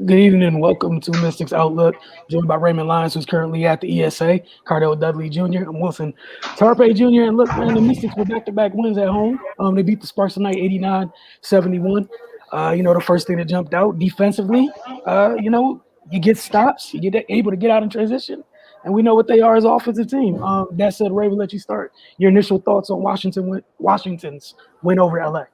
Good evening and welcome to Mystics Outlook, joined by Raymond Lyons, who's currently at the ESA, Cardell Dudley Jr., and Wilson Tarpe Jr. And look, man, the Mystics with back-to-back wins at home. They beat the Sparks tonight 89-71. The first thing that jumped out defensively, you get stops, you get able to get out in transition, and we know what they are as an offensive team. That said, Ray, we'll let you start. Your initial thoughts on Washington's win over LA.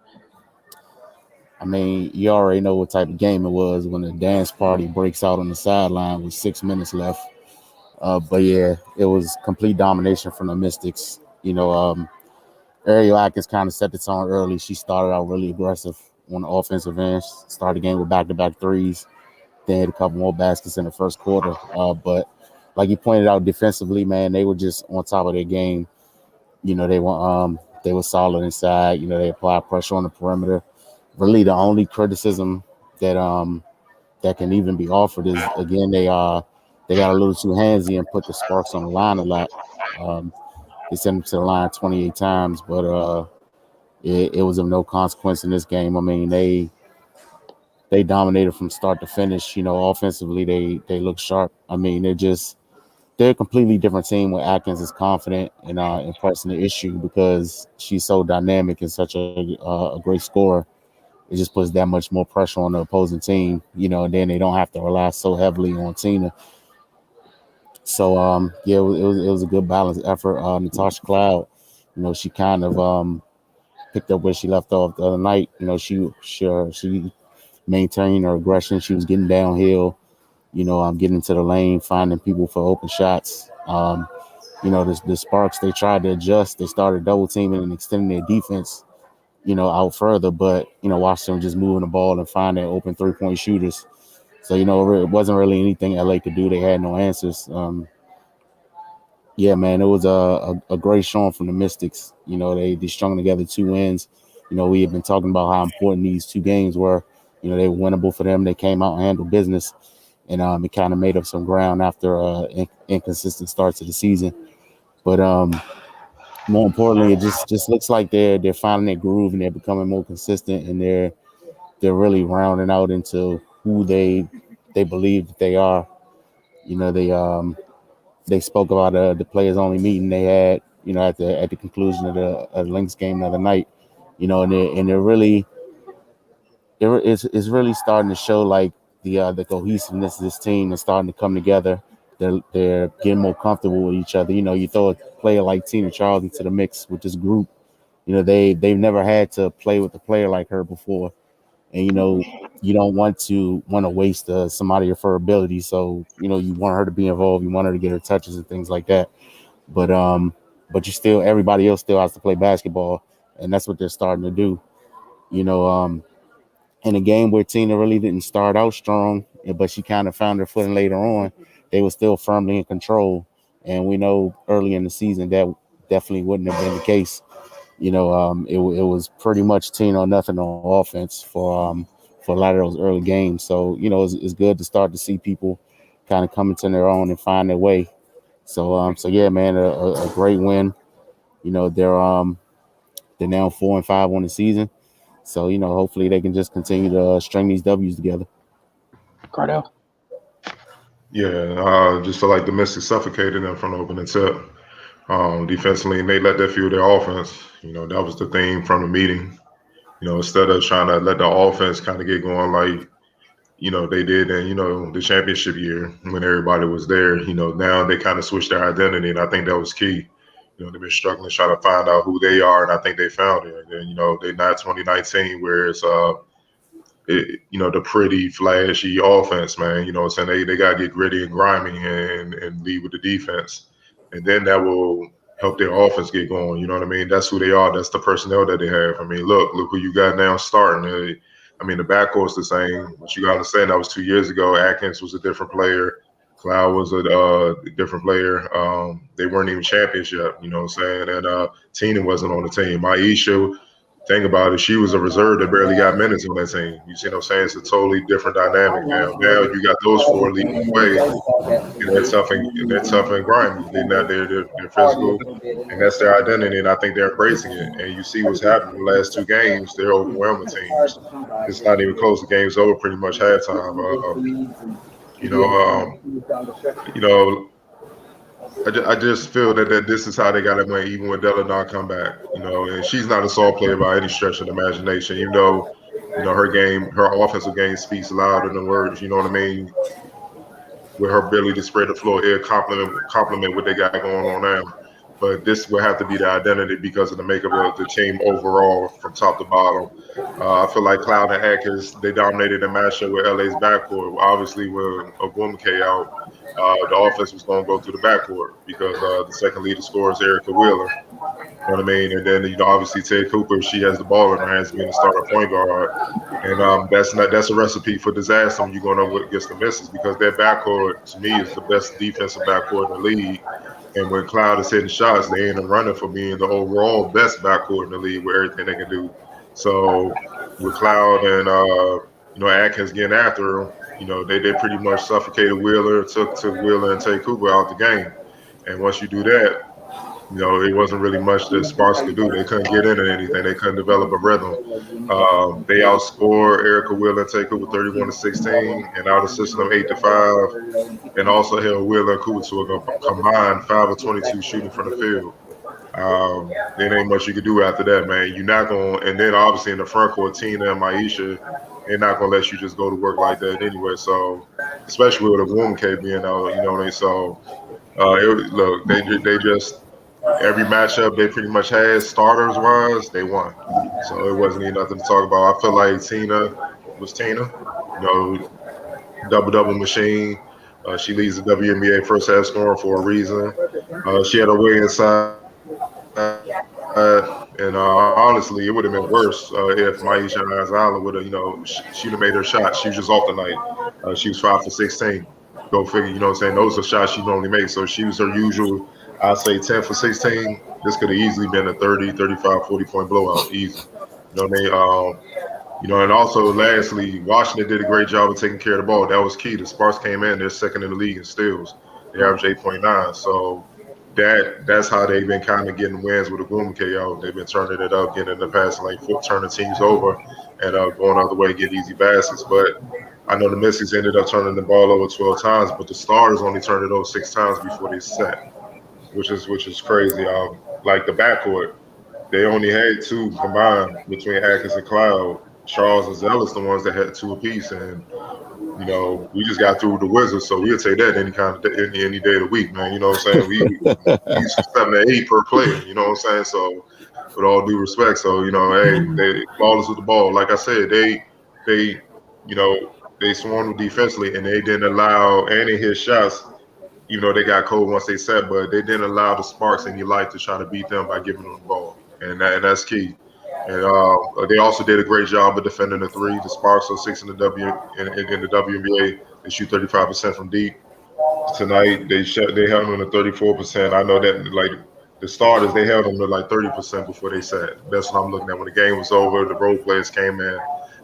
I mean, you already know what type of game it was when the dance party breaks out on the sideline with 6 minutes left. But yeah, it was complete domination from the Mystics. Ariel Atkins kind of set the tone early. She started out really aggressive on the offensive end. Started the game with back-to-back threes. Then hit a couple more baskets in the first quarter. But like you pointed out, defensively, man, they were just on top of their game. They were solid inside. They applied pressure on the perimeter. Really, the only criticism that can even be offered is, again, they got a little too handsy and put the Sparks on the line a lot. They sent them to the line 28 times, but it was of no consequence in this game. I mean, they dominated from start to finish. Offensively, they look sharp. I mean, they're a completely different team when Atkins is confident and pressing the issue because she's so dynamic and such a great scorer. It just puts that much more pressure on the opposing team, and then they don't have to rely so heavily on Tina. So, yeah, it was a good balanced effort. Natasha Cloud, she kind of picked up where she left off the other night. She maintained her aggression. She was getting downhill, getting into the lane, finding people for open shots. The Sparks, they tried to adjust. They started double teaming and extending their defense, out further. But, Washington just moving the ball and finding open three-point shooters. So, it wasn't really anything LA could do. They had no answers. Yeah, man, it was a great showing from the Mystics. They strung together 2 wins. We have been talking about how important these 2 games were. They were winnable for them. They came out and handled business. And it kind of made up some ground after inconsistent starts to the season. But more importantly, it just looks like they're finding their groove and they're becoming more consistent and they're really rounding out into who they believe that they are. They spoke about the players only meeting they had, at the conclusion of the Lynx game the other night, and they're really it's really starting to show like the cohesiveness of this team is starting to come together. They're getting more comfortable with each other. You throw a player like Tina Charles into the mix with this group. They've never had to play with a player like her before, and you don't want to waste somebody of her ability. So you want her to be involved. You want her to get her touches and things like that. But everybody else still has to play basketball, and that's what they're starting to do. In a game where Tina really didn't start out strong, but she kind of found her footing later on, they were still firmly in control. And we know early in the season that definitely wouldn't have been the case. It was pretty much Tina or nothing on offense for a lot of those early games. So, it's good to start to see people kind of come into their own and find their way. So yeah, man, a great win. They're now 4-5 on the season. So, hopefully they can just continue to string these W's together. Cardell. Yeah, just feel like the Mystics suffocated them from the opening tip. Defensively, and they let that fuel their offense. That was the theme from the meeting. Instead of trying to let the offense kind of get going like, they did in, the championship year when everybody was there. Now they kind of switched their identity, and I think that was key. They've been struggling trying to find out who they are, and I think they found it. And, they're not 2019 where it's, the pretty, flashy offense, man. What I'm saying? They got to get gritty and grimy and lead with the defense. And then that will help their offense get going. You know what I mean? That's who they are. That's the personnel that they have. I mean, look who you got now starting. The backcourt's the same, but you got to understand that was 2 years ago. Atkins was a different player. Cloud was a different player. They weren't even champions yet, you know what I'm saying? And Tina wasn't on the team. Aisha, think about it, she was a reserve that barely got minutes on that team. You see what I'm saying? It's a totally different dynamic now. Now you got those four leading the way, and they're tough and grimy. They're physical, and that's their identity. And I think they're embracing it. And you see what's happening in the last two games. They're overwhelming teams. It's not even close. The game's over pretty much halftime. You know, you know, I just feel that this is how they got to win, even when Della not come back. And she's not a soft player by any stretch of the imagination. Her game, her offensive game speaks louder than words. You know what I mean? With her ability to spread the floor, it complement what they got going on now. But this will have to be the identity because of the makeup of the team overall from top to bottom. I feel like Cloud and Atkins, they dominated the matchup with LA's backcourt. Obviously, with Ogwumike out, the offense was going to go through the backcourt because the second leader scorer is Erica Wheeler. You know what I mean? And then obviously Ted Cooper, she has the ball in her hands, being a starter point guard, and that's a recipe for disaster when you're going up against the misses because their backcourt to me is the best defensive backcourt in the league. And when Cloud is hitting shots, they ain't running for being the overall best backcourt in the league with everything they can do. So with Cloud and Atkins getting after him, they pretty much suffocated Wheeler, took Wheeler and Ted Cooper out the game. And once you do that, it wasn't really much that Sparks could do. They couldn't get into anything. They couldn't develop a rhythm. They outscored Erica Wheeler and Tate Cooper 31-16 and out-assisted them 8-5, and also held Wheeler and Cooper to a combined 5 of 22 shooting from the field. There ain't much you can do after that, man. You're not going, and then obviously in the front court, Tina and Maisha, they're not going to let you just go to work like that anyway. So, especially with a woman K being out, you know what I mean? So, look, they just every matchup they pretty much had starters wise, they won. So it wasn't even nothing to talk about. I feel like Tina was Tina, double machine. She leads the WNBA first half scoring for a reason. She had her way inside, and honestly, it would have been worse if Maisha Azala would have, she'd have made her shot. She was just off the night. She was 5 for 16. Go figure, you know what I'm saying? Those are shots she normally makes. So she was her usual, I'd say 10 for 16. This could have easily been a 30, 35, 40-point blowout. Easy. You know what I mean? And also lastly, Washington did a great job of taking care of the ball. That was key. The Sparks came in, they're second in the league in steals. They average 8.9. So that's how they've been kind of getting wins with the Boom KO. They've been turning it up, getting in the past like turning teams over and going the other way, getting easy baskets. But I know the Mystics ended up turning the ball over 12 times, but the Stars only turned it over 6 times before they set, which is crazy. Like the backcourt, they only had 2 combined between Atkins and Cloud. Charles and Zealous, the ones that had 2 apiece, and we just got through the Wizards, so we'll take that any day of the week, man. You know what I'm saying? We used to 7 to 8 per player. You know what I'm saying? So, with all due respect, so hey, they flawless with the ball. Like I said, they swarmed defensively, and they didn't allow any hit shots. Even though they got cold once they set, but they didn't allow the Sparks any life to try to beat them by giving them the ball, and that's key. And they also did a great job of defending the 3. The Sparks are 6 in the in the WNBA. They shoot 35% from deep. Tonight they held them to 34%. I know that like the starters, they held them to like 30% before they sat. That's what I'm looking at. When the game was over, the role players came in.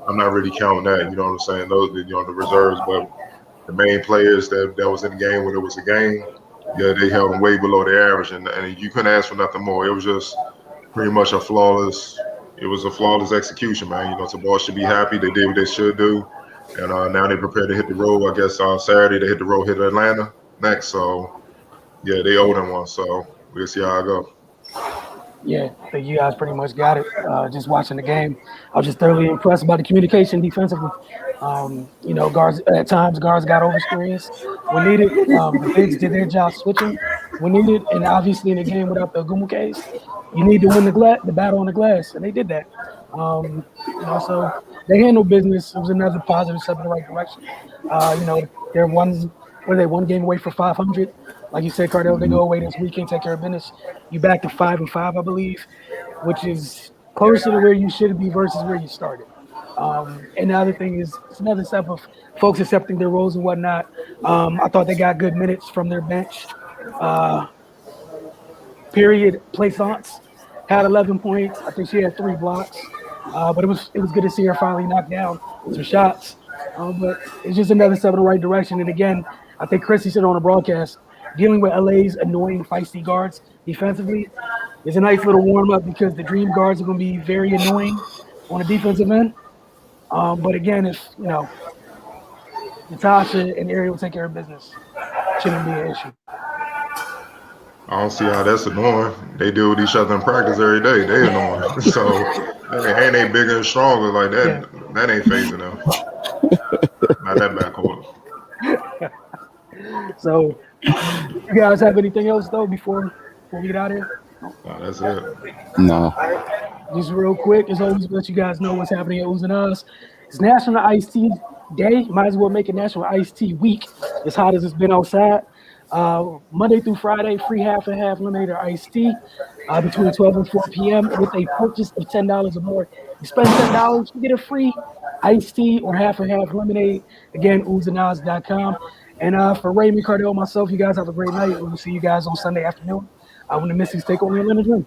I'm not really counting that. You know what I'm saying? Those, the reserves, but the main players that was in the game when it was a game, yeah, they held them way below their average, and you couldn't ask for nothing more. It was just pretty much a flawless execution, man. Tabor should be happy. They did what they should do, and now they prepare to hit the road. I guess on Saturday they hit the road, hit Atlanta next. So yeah, they owe them one. So we'll see how it goes. Yeah, I think you guys pretty much got it. Just watching the game, I was just thoroughly impressed by the communication defensively. Guards guards got over screens when needed. The bigs did their job switching when needed, and obviously in a game without the Gumu case, you need to win the battle on the glass, and they did that. So they handled business. It was another positive step in the right direction. They're one game away for 500. Like you said, Cardell, they go away this weekend, take care of business. You back to 5-5, I believe, which is closer to where you should be versus where you started. And the other thing is, it's another step of folks accepting their roles and whatnot. I thought they got good minutes from their bench. Period. Plaisance. had 11 points. I think she had 3 blocks. But it was good to see her finally knock down some shots. But it's just another step in the right direction. And again, I think Chrissy said on the broadcast, dealing with LA's annoying, feisty guards defensively is a nice little warm up because the Dream guards are going to be very annoying on the defensive end. But again, if Natasha and Ariel will take care of business, shouldn't be an issue. I don't see how that's annoying. They deal with each other in practice every day. They annoying. So and they bigger and stronger like that. Yeah. That ain't phasing them. Not that backcourt. So, you guys have anything else though before we get out of here? Nah, that's it. No. Just real quick, as always, let you guys know what's happening at Oohs and Ahs. It's National Iced Tea Day. Might as well make it National Iced Tea Week. As hot as it's been outside. Monday through Friday, free half and half lemonade or iced tea between 12 and 4 p.m. with a purchase of $10 or more. You spend $10, you get a free iced tea or half and half lemonade. Again, oozandahs.com. And for Raymond, Cardell, myself, you guys have a great night. We'll see you guys on Sunday afternoon when the Mystics take on the Atlanta Dream.